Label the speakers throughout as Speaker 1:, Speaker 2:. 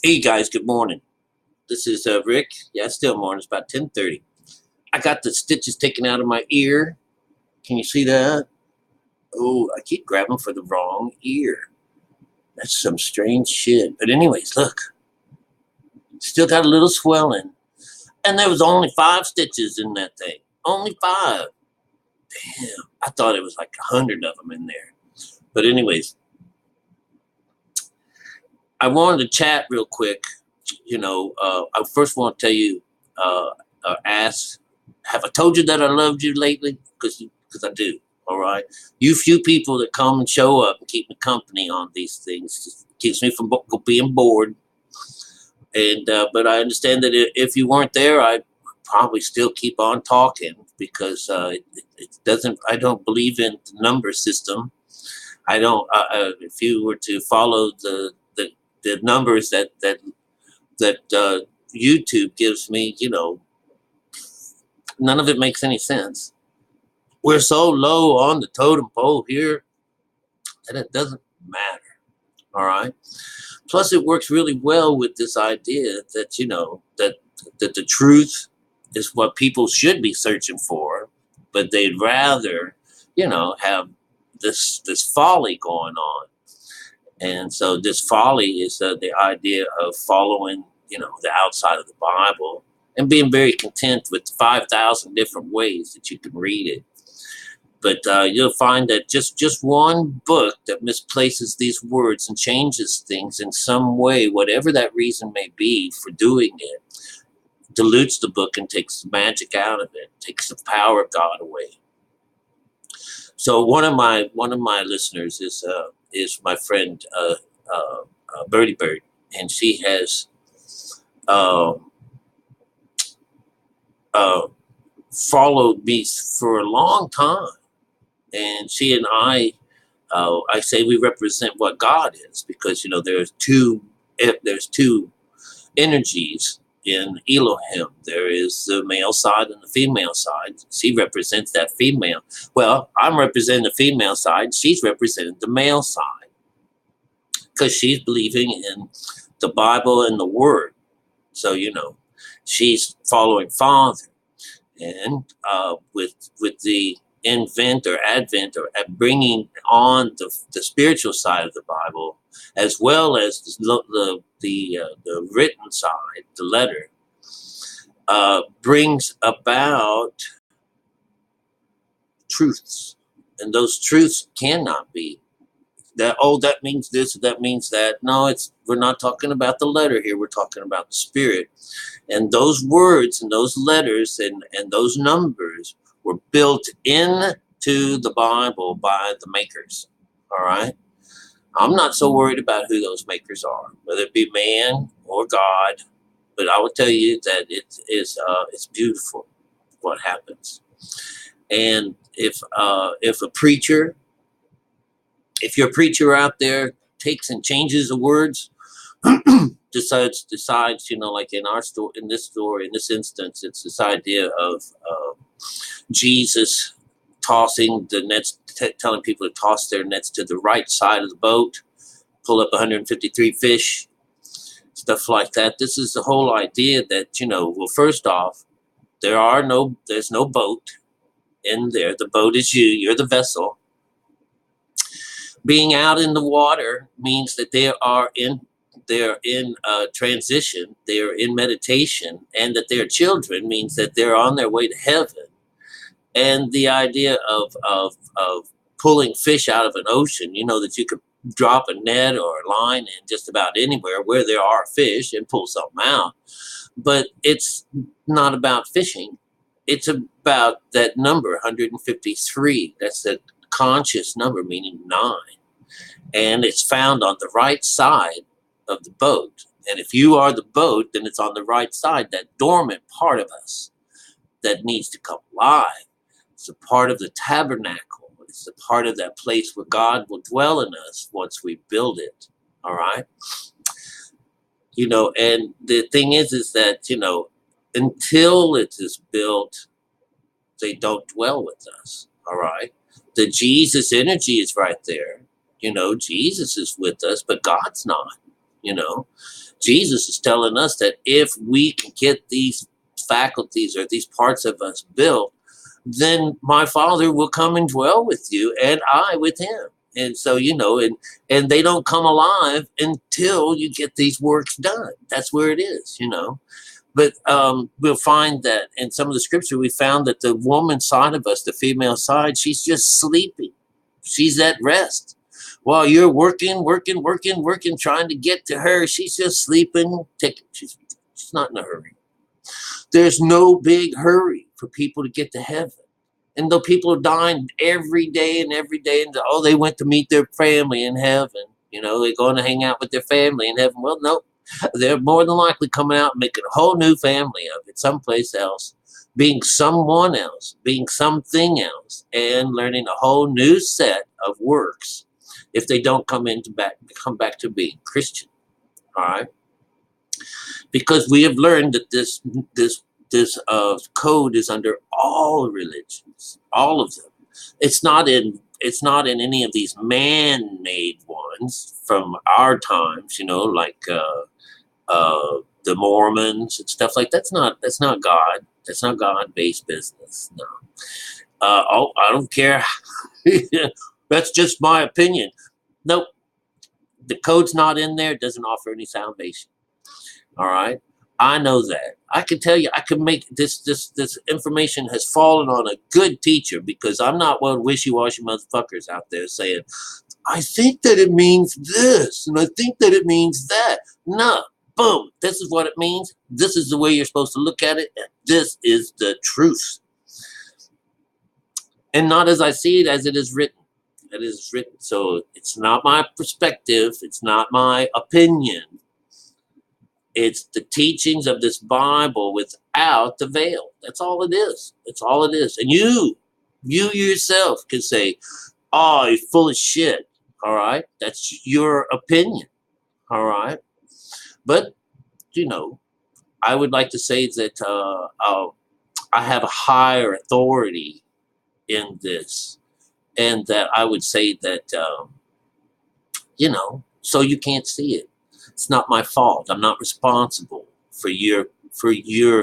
Speaker 1: Hey guys, good morning. This is Rick. Yeah, it's still morning. It's about 10:30. I got the stitches taken out of my ear. Can you see that? Oh, I keep grabbing for the wrong ear. That's some strange shit. But anyways, look, still got a little swelling, and there was only 5 stitches in that thing. Only 5. Damn, I thought it was like 100 of them in there. But anyways, I wanted to chat real quick. I first want to tell you, ask, have I told you that I loved you lately? Because I do. All right. You few people that come and show up and keep me company on these things just keeps me from being bored. And but I understand that if you weren't there, I'd probably still keep on talking because it doesn't. I don't believe in the number system. I don't. If you were to follow the numbers that YouTube gives me, none of it makes any sense. We're so low on the totem pole here that it doesn't matter. All right. Plus, it works really well with this idea that that the truth is what people should be searching for, but they'd rather have this folly going on. And so this folly is the idea of following the outside of the Bible and being very content with 5,000 different ways that you can read it. But you'll find that just one book that misplaces these words and changes things in some way, whatever that reason may be for doing it, dilutes the book and takes the magic out of it, takes the power of God away. So one of my listeners is my friend Birdie Bird, and she has uh, uh, followed me for a long time. And she and I say we represent what God is, because there's two energies in Elohim. There is the male side and the female side. She represents that female. Well, I'm representing the female side. She's representing the male side because she's believing in the Bible and the Word. So she's following Father, and with the advent or bringing on the spiritual side of the Bible, as well as the written side, the letter, brings about truths, and those truths cannot be that means this, that means that. No, we're not talking about the letter here. We're talking about the spirit, and those words and those letters and those numbers were built into the Bible by the makers. All right. I'm not so worried about who those makers are, whether it be man or God, but I will tell you that it's beautiful what happens. And if your preacher out there takes and changes the words, decides, like in our story, in this instance, it's this idea of Jesus tossing the nets, telling people to toss their nets to the right side of the boat, pull up 153 fish, stuff like that. This is the whole idea that, well, first off, there's no boat in there. The boat is you're the vessel. Being out in the water means that they're in transition, they're in meditation, and that they're children means that they're on their way to heaven. And the idea of pulling fish out of an ocean, that you could drop a net or a line in just about anywhere where there are fish and pull something out. But it's not about fishing. It's about that number, 153. That's the conscious number, meaning 9. And it's found on the right side of the boat. And if you are the boat, then it's on the right side, that dormant part of us that needs to come alive. It's a part of the tabernacle. It's a part of that place where God will dwell in us once we build it. All right. And the thing is that, until it is built, they don't dwell with us. All right. The Jesus energy is right there. Jesus is with us, but God's not. you know. Jesus is telling us that if we can get these faculties or these parts of us built, then my Father will come and dwell with you, and I with him. And so, you know, and they don't come alive until you get these works done. That's where it is, you know. But we'll find that in some of the scripture, we found that the woman side of us, the female side, she's just sleeping. She's at rest. While you're working, trying to get to her, she's just sleeping. She's not in a hurry. There's no big hurry for people to get to heaven. And though people are dying every day, and oh, they went to meet their family in heaven. You know, they're going to hang out with their family in heaven. Well, no, they're more than likely coming out and making a whole new family of it someplace else, being someone else, being something else, and learning a whole new set of works if they don't come back to being Christian. All right? Because we have learned that this code is under all religions, all of them. It's not in any of these man-made ones from our times, you know, like the Mormons and stuff like that. That's not God. That's not God-based business. No. I don't care. That's just my opinion. Nope. The code's not in there. It doesn't offer any salvation. All right. I know that. I can tell you, I can make this information has fallen on a good teacher, because I'm not one wishy-washy motherfuckers out there saying, I think that it means this, and I think that it means that. No. Boom. This is what it means. This is the way you're supposed to look at it. And this is the truth. And not as I see it, as it is written. It is written. So it's not my perspective. It's not my opinion. It's the teachings of this Bible without the veil. That's all it is. That's all it is. And you yourself can say, oh, you're full of shit. All right. That's your opinion. All right. But, you know, I would like to say that I have a higher authority in this. And that I would say that, you know, so you can't see it. It's not my fault. I'm not responsible for your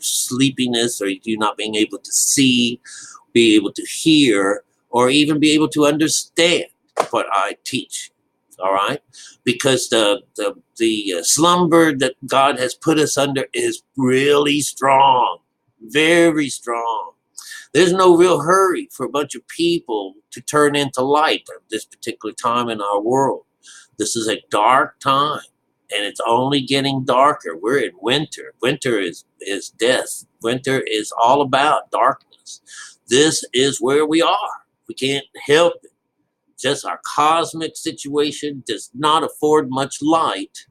Speaker 1: sleepiness, or you not being able to see, be able to hear, or even be able to understand what I teach. All right, because the slumber that God has put us under is really strong, very strong. There's no real hurry for a bunch of people to turn into light at this particular time in our world. This is a dark time. And it's only getting darker. We're in winter. Winter is death. Winter is all about darkness. This is where we are. We can't help it. Just our cosmic situation does not afford much light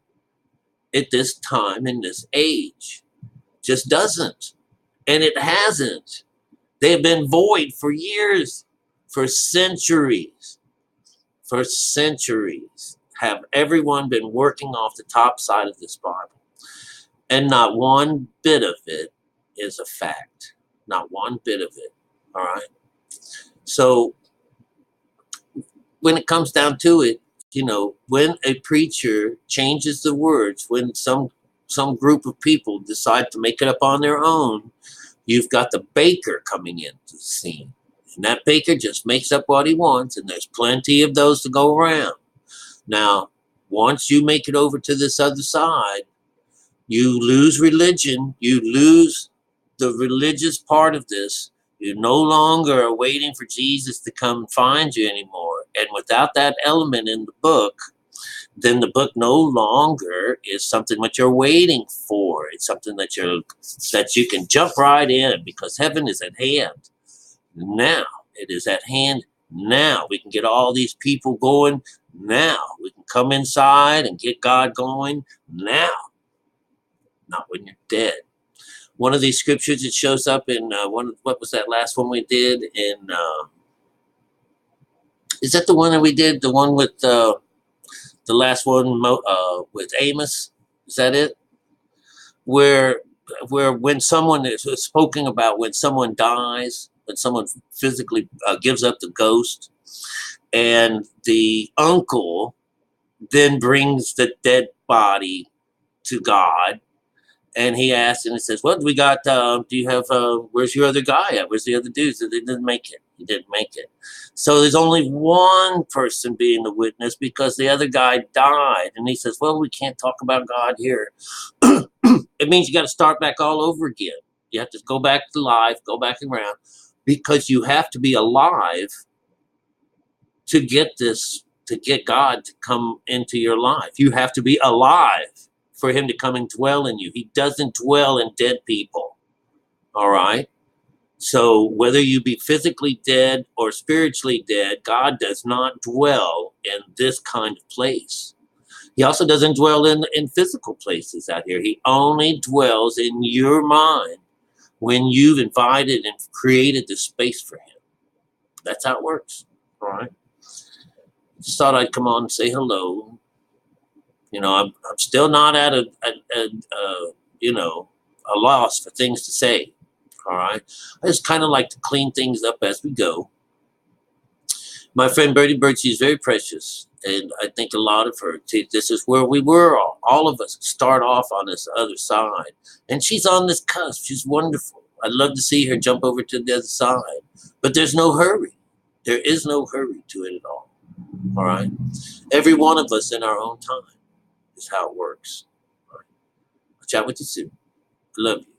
Speaker 1: at this time in this age. Just doesn't. And it hasn't. They've been void for years, for centuries. For centuries. Have everyone been working off the top side of this Bible. And not one bit of it is a fact. Not one bit of it. All right? So, when it comes down to it, you know, when a preacher changes the words, when some group of people decide to make it up on their own, you've got the baker coming into the scene. And that baker just makes up what he wants, and there's plenty of those to go around. Now, once you make it over to this other side, you lose religion. You lose the religious part of this. You no longer are waiting for Jesus to come find you anymore. And without that element in the book, then the book no longer is something that you're waiting for. It's something that you can jump right in, because heaven is at hand. Now, it is at hand. Now we can get all these people going. Now we can come inside and get God going. Now, not when you're dead. One of these scriptures, it shows up in what was that last one we did in? Is that the one that we did? The one with the last one with Amos? Is that it? Where when someone is spoken about, when someone dies, when someone physically gives up the ghost, and the uncle then brings the dead body to God. And he asked, and he says, "Well, we got, do you have, where's your other guy at? Where's the other dude?" So they didn't make it. He didn't make it. So there's only one person being the witness because the other guy died. And he says, "Well, we can't talk about God here." It means you got to start back all over again. You have to go back to life, go back around, because you have to be alive to get this, to get God to come into your life. You have to be alive for him to come and dwell in you. He doesn't dwell in dead people. All right? So whether you be physically dead or spiritually dead, God does not dwell in this kind of place. He also doesn't dwell in physical places out here. He only dwells in your mind when you've invited and created the space for him. That's how it works. All right? Just thought I'd come on and say hello. You know, I'm still not at a loss for things to say. All right. I just kind of like to clean things up as we go. My friend Birdie Bird, she's very precious. And I think a lot of her, this is where we were. All of us start off on this other side. And she's on this cusp. She's wonderful. I'd love to see her jump over to the other side. But there's no hurry. There is no hurry to it at all. All right. Every one of us in our own time is how it works. All right. I'll chat with you soon. I love you.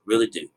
Speaker 1: Really do.